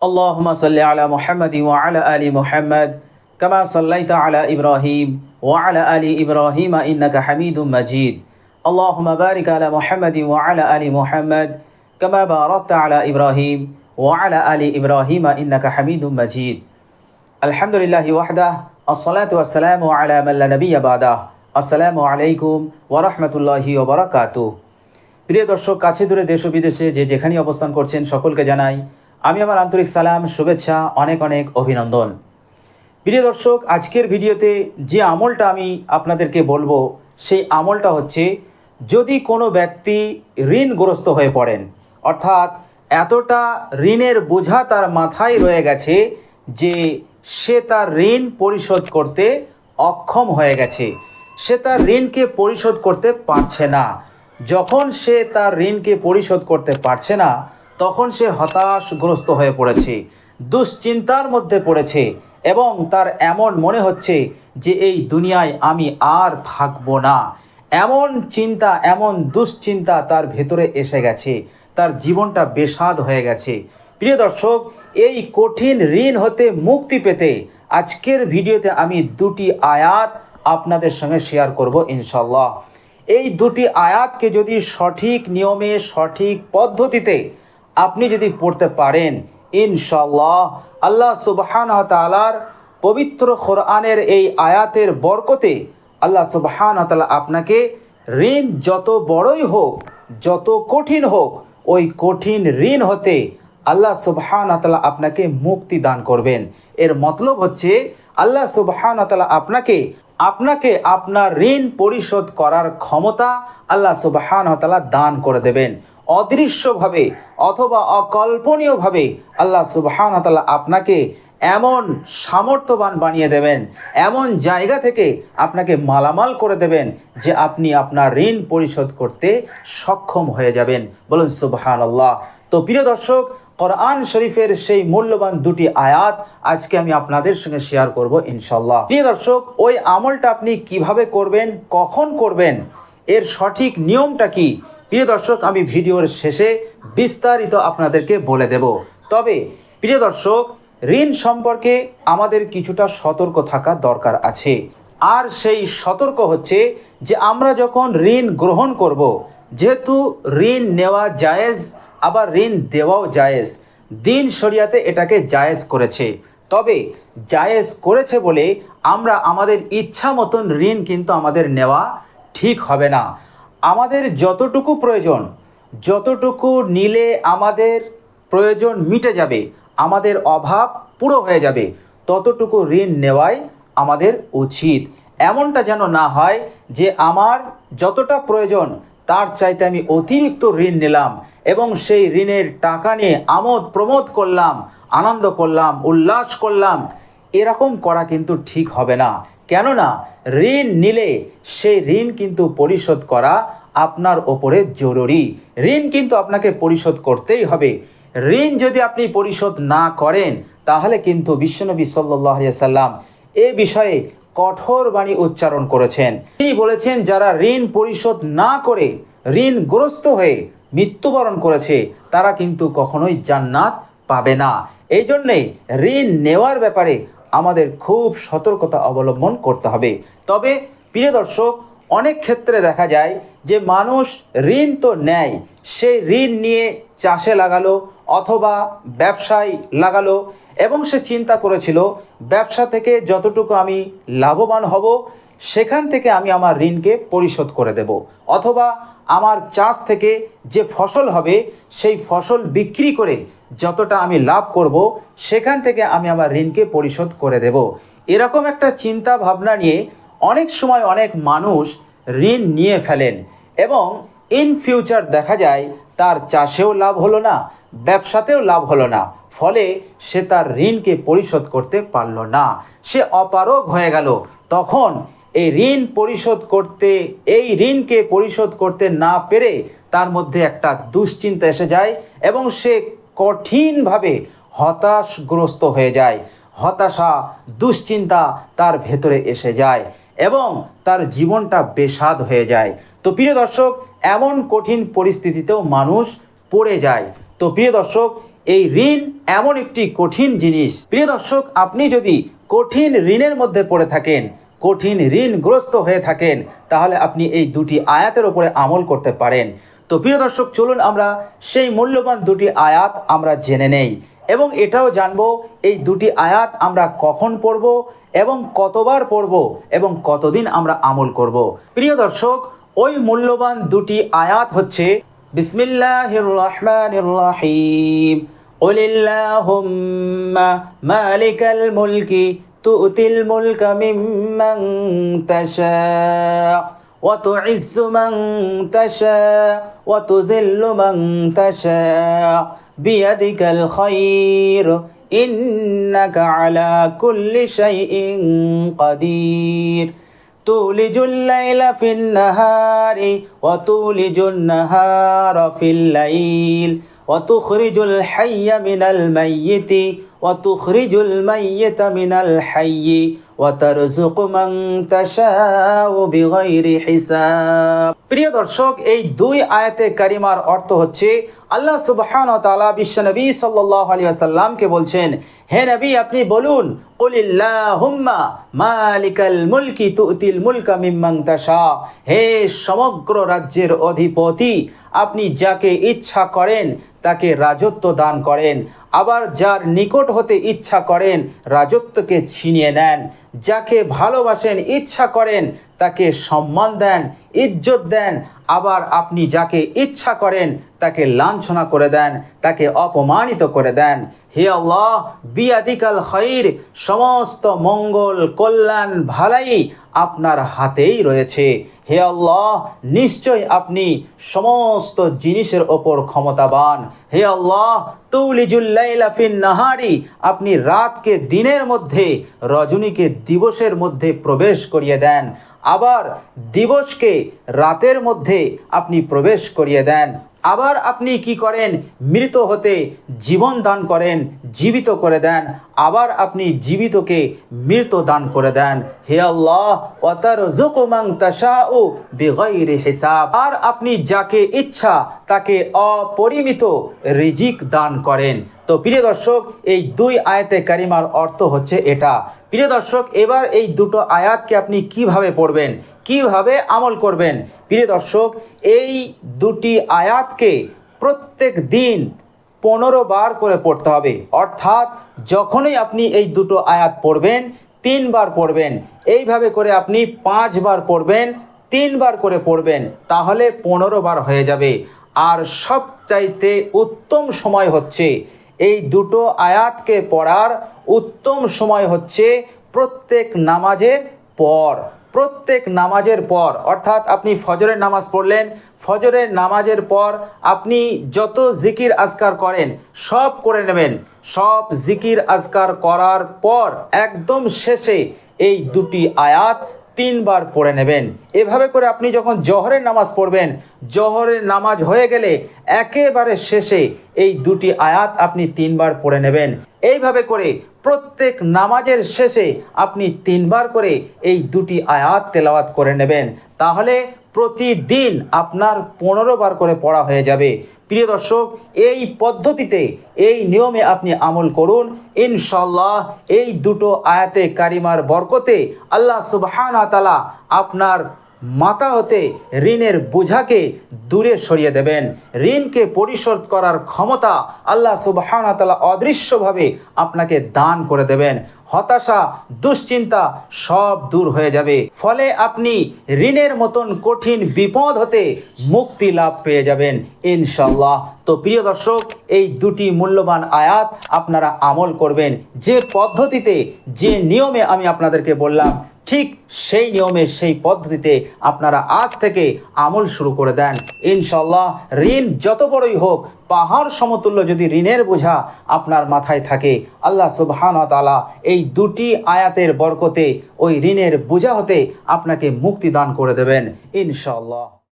اللهم صل على محمد وعلى آل محمد كما صليت على إبراهيم وعلى آل إبراهيم إنك حميد مجيد اللهم بارك على محمد وعلى آل محمد كما باركت على إبراهيم وعلى آل إبراهيم إنك حميد مجيد الحمد لله وحده الصلاة والسلام على من لا نبي بعده السلام عليكم ورحمة الله وبركاته প্রিয় দর্শক, কাছে দূরে দেশ ও বিদেশে যে যেখানে অবস্থান করছেন সকলকে জানাই আমি আমার আন্তরিক সালাম, শুভেচ্ছা, অনেক অনেক অভিনন্দন। প্রিয় দর্শক, আজকের ভিডিওতে যে আমলটা আমি আপনাদেরকে বলবো সেই আমলটা হচ্ছে, যদি কোনো ব্যক্তি ঋণগ্রস্ত হয়ে পড়েন, অর্থাৎ এতটা ঋণের বোঝা তার মাথায় রয়ে গেছে যে সে তার ঋণ পরিশোধ করতে অক্ষম হয়ে গেছে, সে তার ঋণকে পরিশোধ করতে পারছে না। যখন সে তার ঋণকে পরিশোধ করতে পারছে না, তখন সে হতাশগ্রস্ত হয়ে পড়েছে, দুশ্চিন্তার মধ্যে পড়েছে এবং তার এমন মনে হচ্ছে যে এই দুনিয়ায় আমি আর থাকবো না। এমন চিন্তা, এমন দুশ্চিন্তা তার ভেতরে এসে গেছে, তার জীবনটা বেস্বাদ হয়ে গেছে। প্রিয় দর্শক, এই কঠিন ঋণ হতে মুক্তি পেতে আজকের ভিডিওতে আমি দুটি আয়াত আপনাদের সঙ্গে শেয়ার করব ইনশাল্লাহ। এই দুটি আয়াতকে যদি সঠিক নিয়মে, সঠিক পদ্ধতিতে আপনি যদি পড়তে পারেন, ইনশাল্লাহ আল্লাহ সুবহানাহু ওয়া তাআলার পবিত্র কোরআনের এই আয়াতের বরকতে আল্লাহ সুবহানাহু ওয়া তাআলা আপনাকে ঋণ যত বড়ই হোক, যত কঠিন হোক, ওই কঠিন ঋণ হতে আল্লাহ সুবহানাহু ওয়া তাআলা আপনাকে মুক্তি দান করবেন। এর মতলব হচ্ছে, আল্লাহ সুবহানাহু ওয়া তাআলা আপনাকে আপনার ঋণ পরিশোধ করার ক্ষমতা আল্লাহ সুবহানাহু ওয়া তাআলা দান করে দেবেন। অদৃশ্যভাবে অথবা অকল্পনীয়ভাবে আল্লাহ সুবহানাহু ওয়া তাআলা আপনাকে এমন সামর্থ্যবান বানিয়ে দেবেন, এমন জায়গা থেকে আপনাকে মালামাল করে দেবেন যে আপনি আপনার ঋণ পরিশোধ করতে সক্ষম হয়ে যাবেন। বলুন সুবহানাল্লাহ। তো প্রিয় দর্শক, কোরআন শরীফের সেই মূল্যবান দুটি আয়াত আজকে আমি আপনাদের সঙ্গে শেয়ার করব ইনশাল্লাহ। প্রিয় দর্শক, ওই আমলটা আপনি কিভাবে করবেন, কখন করবেন, এর সঠিক নিয়মটা কি, প্রিয় দর্শক আমি ভিডিওর শেষে বিস্তারিত আপনাদেরকে বলে দেব। তবে প্রিয় দর্শক, ঋণ সম্পর্কে আমাদের কিছুটা সতর্ক থাকা দরকার আছে। আর সেই সতর্ক হচ্ছে যে আমরা যখন ঋণ গ্রহণ করব, যেহেতু ঋণ নেওয়া জায়েজ, আবার ঋণ দেওয়াও জায়েজ, দিন শরিয়াতে এটাকে জায়েজ করেছে। তবে জায়েজ করেছে বলে আমরা আমাদের ইচ্ছা মতন ঋণ কিন্তু আমাদের নেওয়া ঠিক হবে না। আমাদের যতটুকু প্রয়োজন, যতটুকু নিলে আমাদের প্রয়োজন মিটে যাবে, আমাদের অভাব পুরো হয়ে যাবে, ততটুকু ঋণ নেওয়াই আমাদের উচিত। এমনটা যেন না হয় যে আমার যতটা প্রয়োজন তার চাইতে আমি অতিরিক্ত ঋণ নিলাম এবং সেই ঋণের টাকা নিয়ে আমোদ প্রমোদ করলাম, আনন্দ করলাম, উল্লাস করলাম। এরকম করা কিন্তু ঠিক হবে না। কেননা ঋণ নিলে সেই ঋণ কিন্তু পরিশোধ করা আপনার ওপরে জরুরি। ঋণ কিন্তু আপনাকে পরিশোধ করতেই হবে। ঋণ যদি আপনি পরিশোধ না করেন, তাহলে কিন্তু বিশ্বনবী সাল্লাল্লাহু আলাইহি ওয়াসাল্লাম এ বিষয়ে কঠোর বাণী উচ্চারণ করেছেন। তিনি বলেছেন, যারা ঋণ পরিশোধ না করে ঋণগ্রস্ত হয়ে মৃত্যুবরণ করেছে, তারা কিন্তু কখনোই জান্নাত পাবে না। এই জন্যে ঋণ নেওয়ার ব্যাপারে আমাদের খুব সতর্কতা অবলম্বন করতে হবে। তবে প্রিয় দর্শক, অনেক ক্ষেত্রে দেখা যায় যে মানুষ ঋণ তো নেয়, সেই ঋণ নিয়ে চাষে লাগালো অথবা ব্যবসায় লাগালো এবং সে চিন্তা করেছিল ব্যবসা থেকে যতটুকু আমি লাভবান হব সেখান থেকে আমি আমার ঋণকে পরিশোধ করে দেব, অথবা আমার চাষ থেকে যে ফসল হবে সেই ফসল বিক্রি করে যতটা আমি লাভ করব সেখান থেকে আমি আমার ঋণকে পরিশোধ করে দেব। এরকম একটা চিন্তা ভাবনা নিয়ে অনেক সময় অনেক মানুষ ঋণ নিয়ে ফেলেন এবং ইন ফিউচার দেখা যায় তার চাষেও লাভ হলো না, ব্যবসাতেও লাভ হলো না, ফলে সে তার ঋণকে পরিশোধ করতে পারল না, সে অপারগ হয়ে গেল। তখন এই ঋণকে পরিশোধ করতে না পেরে তার মধ্যে একটা দুশ্চিন্তা এসে যায় এবং সে কঠিনভাবে হতাশগ্রস্ত হয়ে যায়। হতাশা, দুশ্চিন্তা তার ভেতরে এসে যায় এবং তার জীবনটা বেস্বাদ হয়ে যায়। তো প্রিয় দর্শক, এমন কঠিন পরিস্থিতিতেও মানুষ পড়ে যায়। তো প্রিয় দর্শক, এই ঋণ এমন একটি কঠিন জিনিস। প্রিয় দর্শক, আপনি যদি কঠিন ঋণের মধ্যে পড়ে থাকেন, কঠিন ঋণগ্রস্ত হয়ে থাকেন, তাহলে আপনি এই দুটি আয়াতের উপরে আমল করতে পারেন। তো প্রিয় দর্শক, চলুন আমরা সেই মূল্যবান দুটি আয়াত আমরা জেনে নেই এবং এটাও জানবো এই দুটি আয়াত আমরা কখন পড়ব এবং কতবার পড়ব এবং কতদিন আমরা আমল করব। প্রিয় দর্শক, ওই মূল্যবান দুটি আয়াত হচ্ছে বিসমিল্লাহির রহমানির রহিম, কুলিল্লাহুম্মা মালিকাল মুলকি তুতিল মুলকা মিম্মান তাশা ওয়া তুইজ্জু মান তাশা ওয়া তুযিল্লু মান তাশা বিয়াদিকাল খায়র ইন্নাকা আলা কুল্লি শাইইন কাদির তুলিজুল লাইলা ফিন নাহারি ওয়া তুলিজুন নাহারা ফিল লাইল ওয়া তুখরিজুল হাইয়্যা মিনাল মাইয়িতি ওয়া তুখরিজুল মাইয়িতা মিনাল হাইয়্যি ওয়া তারযুকু মান তাশাউ বিগাইরি হিসাব। প্রিয় দর্শক, এই দুই আয়াতে কারিমার অর্থ হচ্ছে আল্লাহ সুবহানাহু ওয়া তাআলা বিশ্বনবী সাল্লাল্লাহু আলাইহি ওয়াসাল্লামকে বলছেন, হে নবী, আপনি বলুন, কুলিল্লাহুম্মা মালিকাল মুলকি তুতিল মুলকা মিম্মান তাশা, হে সমগ্র রাজ্যের অধিপতি, আপনি যাকে ইচ্ছা করেন তাকে রাজত্ব দান করেন, আবার যার নিকট হতে ইচ্ছা করেন রাজত্বকে ছিনিয়ে নেন, যাকে ভালোবাসেন ইচ্ছা করেন তাকে সম্মান দেন, ইজ্জত দেন, আবার আপনি যাকে ইচ্ছা করেন তাকে লাঞ্ছনা করে দেন, তাকে অপমানিত করে দেন। হে আল্লাহ, বিয়াদিকাল খায়র, সমস্ত মঙ্গল কল্যাণ ভালাই আপনার হাতেই রয়েছে। হে আল্লাহ, নিশ্চয় আপনি সমস্ত জিনিসের ওপর ক্ষমতাবান। হে আল্লাহ, তুলিজুল লাইলা ফিন নাহারি, আপনি রাতকে দিনের মধ্যে, রজনীকে দিবসের মধ্যে প্রবেশ করিয়ে দেন, আবার দিবসকে রাতের মধ্যে আপনি প্রবেশ করিয়ে দেন। আবার আপনি কি করেন, মৃত হতে জীবন দান করেন, জীবিত করে দেন, আবার আপনি জীবিতকে মৃত দান করে দেন। হে আল্লাহ, ওয়া তারযুকু মান তাশাউ বিগাইরি হিসাব, আর আপনি যাকে ইচ্ছা তাকে অপরিমিত রিজিক দান করেন। তো প্রিয় দর্শক, এই দুই আয়াতে কারিমার অর্থ হচ্ছে এটা। প্রিয় দর্শক, এবার এই দুটো আয়াতকে আপনি কিভাবে পড়বেন, কিভাবে আমল করবেন? প্রিয় দর্শক, এই দুটি আয়াতকে প্রত্যেক দিন 15 বার করে পড়তে হবে। অর্থাৎ যখনই আপনি এই দুটো আয়াত পড়বেন 3 বার পড়বেন, এইভাবে করে আপনি 5 বার পড়বেন, 3 বার করে পড়বেন, তাহলে 15 বার হয়ে যাবে। আর সবচাইতে উত্তম সময় হচ্ছে, এই দুটো আয়াতকে পড়ার উত্তম সময় হচ্ছে প্রত্যেক নামাজের পর। প্রত্যেক নামাজের পর, অর্থাৎ আপনি ফজরের নামাজ পড়লেন, ফজরের নামাজের পর আপনি যত জিকির আজকার করেন সব করে নেবেন। সব জিকির আজকার করার পর একদম শেষে এই দুটি আয়াত 3 বার পড়ে নেবেন। এভাবে করে আপনি যখন জোহরের নামাজ পড়বেন, জোহরের নামাজ হয়ে গেলে একেবারে শেষে এই দুটি আয়াত আপনি 3 বার পড়ে নেবেন। এইভাবে করে প্রত্যেক নামাজের শেষে আপনি 3 বার করে এই দুটি আয়াত তেলাওয়াত করে নেবেন, তাহলে প্রতিদিন আপনার 15 বার করে পড়া হয়ে যাবে। প্রিয় দর্শক, এই পদ্ধতিতে, এই নিয়মে আপনি আমল করুন, ইনশাআল্লাহ এই দুটো আয়াতে কারিমার বরকতে আল্লাহ সুবহানাহু ওয়া তাআলা আপনার মাথা হতে ঋণের বোঝাকে দূরে সরিয়ে দেবেন। ঋণকে পরিশোধ করার ক্ষমতা আল্লাহ সুবহানাহু ওয়া তাআলা অদৃশ্যভাবে আপনাকে দান করে দেবেন। হতাশা, দুশ্চিন্তা সব দূর হয়ে যাবে। ফলে আপনি ঋণের মতন কঠিন বিপদ হতে মুক্তি লাভ পেয়ে যাবেন ইনশাআল্লাহ। তো প্রিয় দর্শক, এই দুটি মূল্যবান আয়াত আপনারা আমল করবেন। যে পদ্ধতিতে, যে নিয়মে আমি আপনাদেরকে বললাম, ঠিক সেই নিয়মে, সেই পদ্ধতিতে আপনারা আজ থেকে আমল শুরু করে দেন। ইনশাআল্লাহ ঋণ যত বড়ই হোক, পাহাড় সমতুল্য যদি ঋণের বোঝা আপনার মাথায় থাকে, আল্লাহ সুবহানাহু ওয়া তাআলা এই দুটি আয়াতের বরকতে ওই ঋণের বোঝা হতে আপনাকে মুক্তি দান করে দেবেন ইনশাআল্লাহ।